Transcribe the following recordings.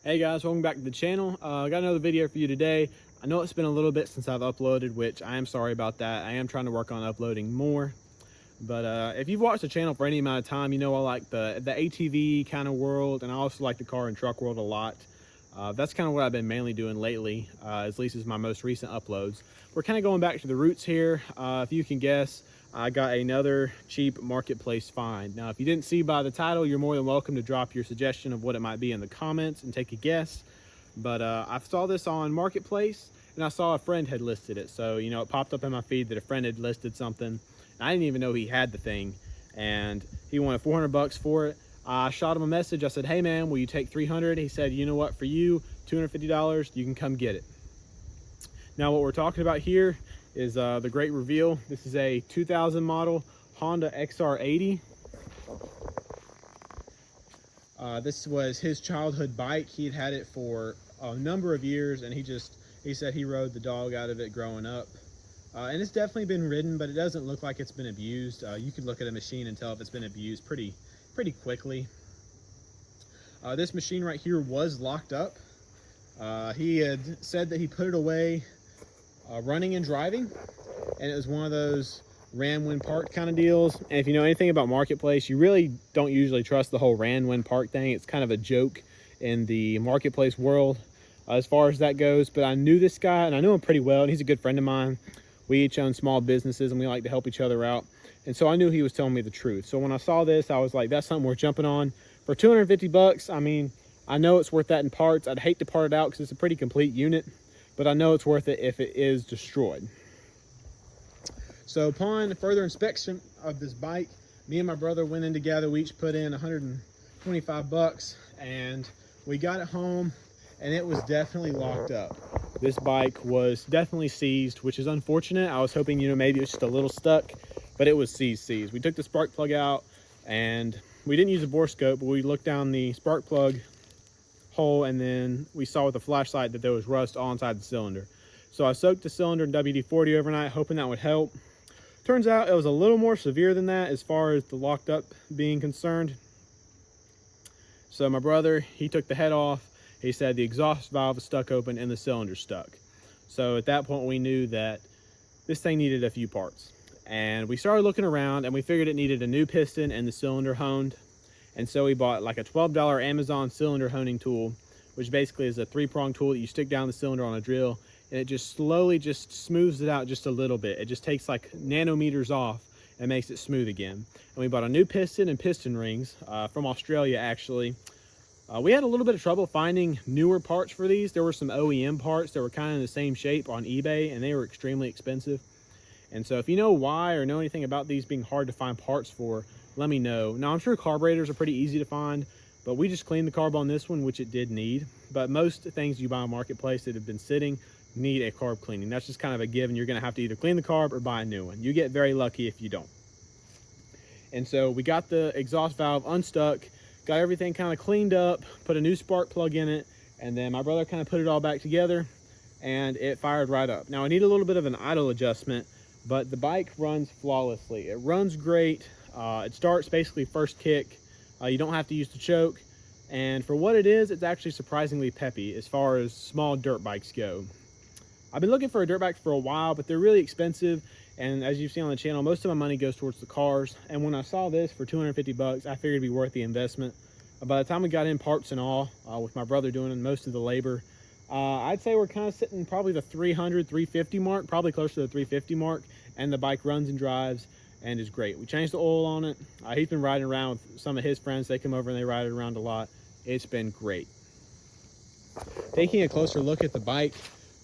Hey guys, welcome back to the channel. I got another video for you today. I know it's been a little bit since I've uploaded, which I am sorry about that. I am trying to work on uploading more. But if you've watched the channel for any amount of time, you know I like the ATV kind of world, and I also like the car and truck world a lot. That's kind of what I've been mainly doing lately, at least as my most recent uploads. We're kind of going back to the roots here. If you can guess, I got another cheap marketplace find. Now, if you didn't see by the title, you're more than welcome to drop your suggestion of what it might be in the comments and take a guess. But I saw this on Marketplace, and I saw a friend had listed it. So, you know, it popped up in my feed that a friend had listed something. I didn't even know he had the thing, and he wanted 400 bucks for it. I shot him a message. I said, hey man, will you take 300? He said, you know what, for you, $250, you can come get it. Now what we're talking about here is the great reveal. This is a 2000 model Honda XR80. This was his childhood bike. He had it for a number of years, and he said he rode the dog out of it growing up. And it's definitely been ridden, but it doesn't look like it's been abused. You can look at a machine and tell if it's been abused pretty quickly. This machine right here was locked up. He had said that he put it away running and driving, and it was one of those ran when parked kind of deals. And if you know anything about Marketplace, you really don't usually trust the whole ran when parked thing. It's kind of a joke in the Marketplace world as far as that goes. But I knew this guy, and I knew him pretty well, and he's a good friend of mine. We each own small businesses, and we like to help each other out. And so I knew he was telling me the truth. So when I saw this, I was like, that's something worth jumping on. For 250 bucks, I mean, I know it's worth that in parts. I'd hate to part it out because it's a pretty complete unit, but I know it's worth it if it is destroyed. So upon further inspection of this bike, me and my brother went in together. We each put in 125 bucks, and we got it home, and it was definitely locked up. This bike was definitely seized, which is unfortunate. I was hoping, you know, maybe it was just a little stuck, but it was seized. We took the spark plug out, and we didn't use a bore scope, but we looked down the spark plug hole, and then we saw with the flashlight that there was rust all inside the cylinder. So I soaked the cylinder in WD-40 overnight, hoping that would help. Turns out it was a little more severe than that as far as the locked up being concerned. So my brother, he took the head off. He said the exhaust valve was stuck open and the cylinder stuck. So at that point we knew that this thing needed a few parts. And we started looking around, and we figured it needed a new piston and the cylinder honed. And so we bought like a $12 Amazon cylinder honing tool, which basically is a 3-prong tool that you stick down the cylinder on a drill, and it just slowly just smooths it out just a little bit. It just takes like nanometers off and makes it smooth again. And we bought a new piston and piston rings from Australia, actually. We had a little bit of trouble finding newer parts for these. There were some OEM parts that were kind of in the same shape on eBay, and they were extremely expensive. And so if you know why or know anything about these being hard to find parts for, let me know. Now, I'm sure carburetors are pretty easy to find, but we just cleaned the carb on this one, which it did need. But most things you buy on Marketplace that have been sitting need a carb cleaning. That's just kind of a given. You're going to have to either clean the carb or buy a new one. You get very lucky if you don't. And so we got the exhaust valve unstuck, got everything kind of cleaned up, put a new spark plug in it, and then my brother kind of put it all back together, and it fired right up. Now I need a little bit of an idle adjustment, but the bike runs flawlessly. It runs great. It starts basically first kick. You don't have to use the choke, and for what it is, it's actually surprisingly peppy as far as small dirt bikes go. I've been looking for a dirt bike for a while, but they're really expensive, and as you've seen on the channel, most of my money goes towards the cars. And when I saw this for 250 bucks, I figured it'd be worth the investment. By the time we got in parts and all, with my brother doing most of the labor, I'd say we're kind of sitting probably the 300, 350 mark, probably closer to the 350 mark, and the bike runs and drives and is great. We changed the oil on it. He's been riding around with some of his friends. They come over and they ride it around a lot. It's been great. Taking a closer look at the bike,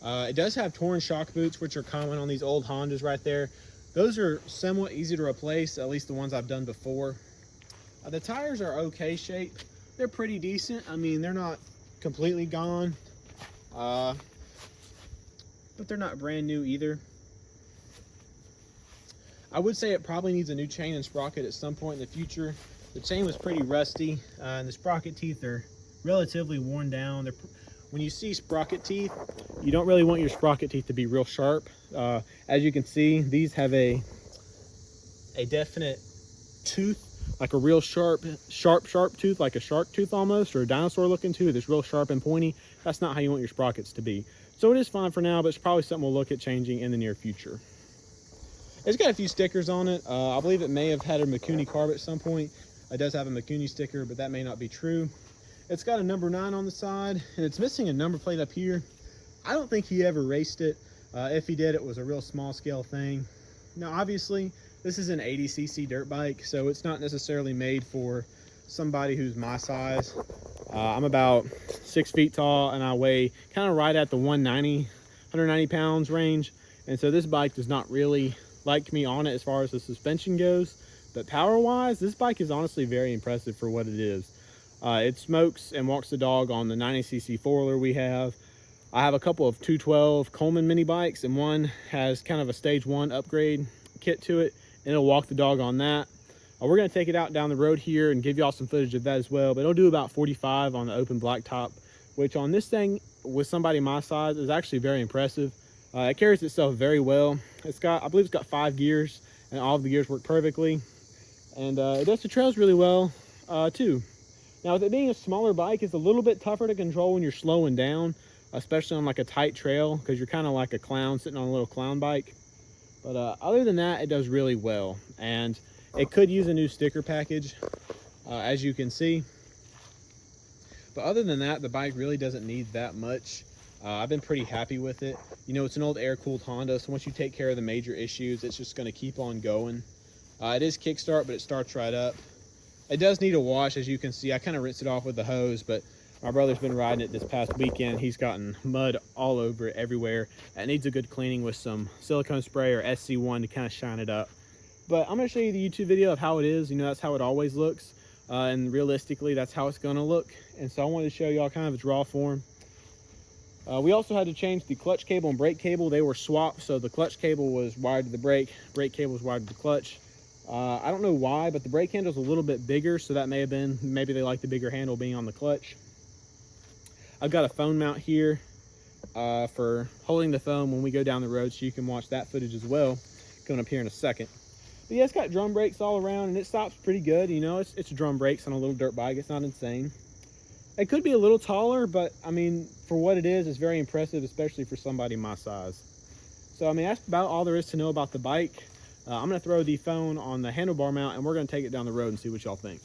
it does have torn shock boots, which are common on these old Hondas right there. Those are somewhat easy to replace, at least the ones I've done before. The tires are okay shape. They're pretty decent. I mean, they're not completely gone, but they're not brand new either. I would say it probably needs a new chain and sprocket at some point in the future. The chain was pretty rusty, and the sprocket teeth are relatively worn down. When you see sprocket teeth, you don't really want your sprocket teeth to be real sharp. As you can see, these have a definite tooth like a real sharp tooth, like a shark tooth almost, or a dinosaur looking tooth. It's real sharp and pointy. That's not how you want your sprockets to be. So it is fine for now, but it's probably something we'll look at changing in the near future. It's got a few stickers on it. I believe it may have had a Mikuni carb at some point. It does have a Mikuni sticker, but that may not be true. It's got a number 9 on the side, and it's missing a number plate up here. I don't think he ever raced it. If he did, it was a real small scale thing. Now, obviously, this is an 80cc dirt bike, so it's not necessarily made for somebody who's my size. I'm about 6 feet tall, and I weigh kind of right at the 190 pounds range. And so this bike does not really like me on it as far as the suspension goes. But power-wise, this bike is honestly very impressive for what it is. It smokes and walks the dog on the 90cc four-wheeler we have. I have a couple of 212 Coleman mini bikes, and one has kind of a stage 1 upgrade kit to it, and it'll walk the dog on that. We're going to take it out down the road here and give y'all some footage of that as well, but it'll do about 45 on the open blacktop, which on this thing with somebody my size is actually very impressive. It carries itself very well. I believe it's got 5 gears, and all of the gears work perfectly, and it does the trails really well too. Now, with it being a smaller bike, it's a little bit tougher to control when you're slowing down, especially on like a tight trail, because you're kind of like a clown sitting on a little clown bike. But other than that, it does really well, and it could use a new sticker package, as you can see. But other than that, the bike really doesn't need that much. I've been pretty happy with it. You know, it's an old air-cooled Honda, so once you take care of the major issues, it's just going to keep on going. It is kickstart, but it starts right up. It does need a wash, as you can see. I kind of rinsed it off with the hose, but my brother's been riding it this past weekend. He's gotten mud all over it everywhere. It needs a good cleaning with some silicone spray or SC1 to kind of shine it up. But I'm going to show you the YouTube video of how it is. You know, that's how it always looks. And realistically, that's how it's going to look. And so I wanted to show y'all kind of its raw form. We also had to change the clutch cable and brake cable. They were swapped, so the clutch cable was wired to the brake cable was wired to the clutch. I don't know why, but the brake handle's a little bit bigger, so that may have been, maybe they like the bigger handle being on the clutch. I've got a phone mount here for holding the phone when we go down the road, so you can watch that footage as well, coming up here in a second. But yeah, it's got drum brakes all around, and it stops pretty good. You know, it's drum brakes on a little dirt bike. It's not insane. It could be a little taller, but I mean, for what it is, it's very impressive, especially for somebody my size. So, I mean, that's about all there is to know about the bike. I'm going to throw the phone on the handlebar mount, and we're going to take it down the road and see what y'all think.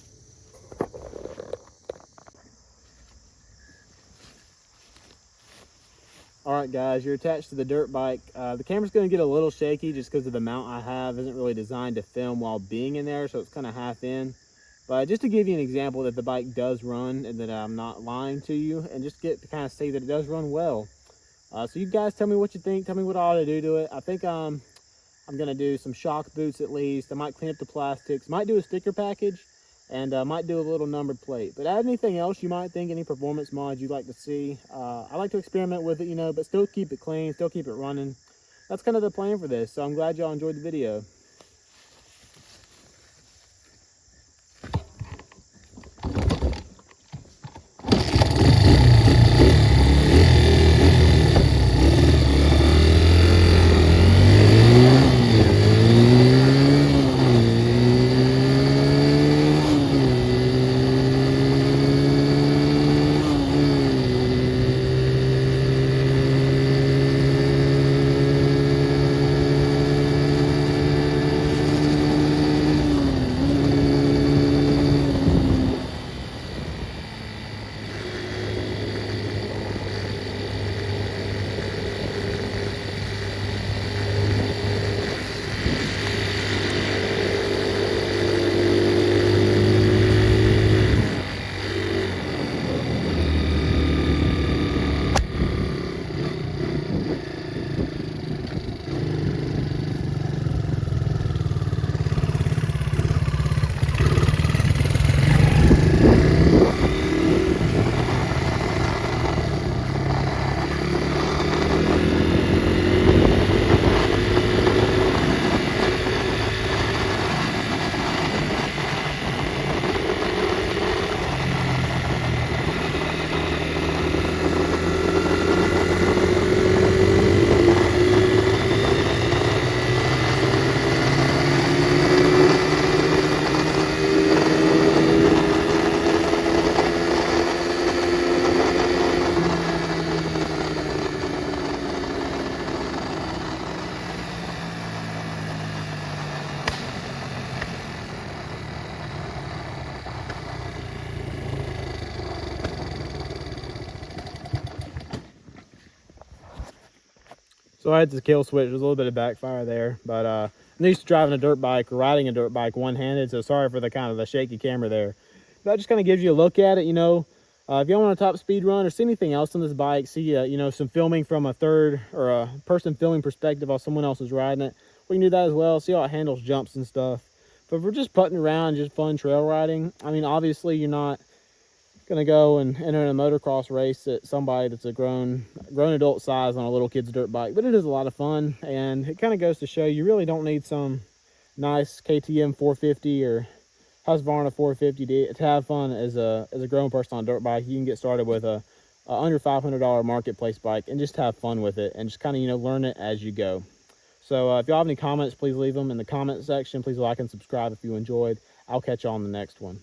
All right, guys, you're attached to the dirt bike. The camera's going to get a little shaky just because of the mount I have. Isn't really designed to film while being in there, so it's kind of half in. But just to give you an example that the bike does run and that I'm not lying to you, and just get to kind of say that it does run well. So you guys tell me what you think. Tell me what I ought to do to it. I think I'm going to do some shock boots at least. I might clean up the plastics. Might do a sticker package, and might do a little numbered plate. But add anything else you might think, any performance mods you'd like to see. I like to experiment with it, you know, but still keep it clean, still keep it running. That's kind of the plan for this. So I'm glad y'all enjoyed the video. So I had to kill switch. There's a little bit of backfire there, but I'm used to driving a dirt bike or riding a dirt bike one-handed, so sorry for the kind of the shaky camera there. That just kind of gives you a look at it, you know. If you want a top speed run or see anything else on this bike, see you know, some filming from a third or a person filming perspective while someone else is riding it, we can do that as well. See how it handles jumps and stuff. But if we're just putting around, just fun trail riding, I mean, obviously you're not gonna go and enter in a motocross race at somebody that's a grown adult size on a little kid's dirt bike, but it is a lot of fun, and it kind of goes to show you really don't need some nice KTM 450 or Husqvarna 450 to have fun as a grown person on a dirt bike. You can get started with a under $500 marketplace bike and just have fun with it and just kind of, you know, learn it as you go. So if y'all have any comments, please leave them in the comment section. Please like and subscribe if you enjoyed. I'll catch you on the next one.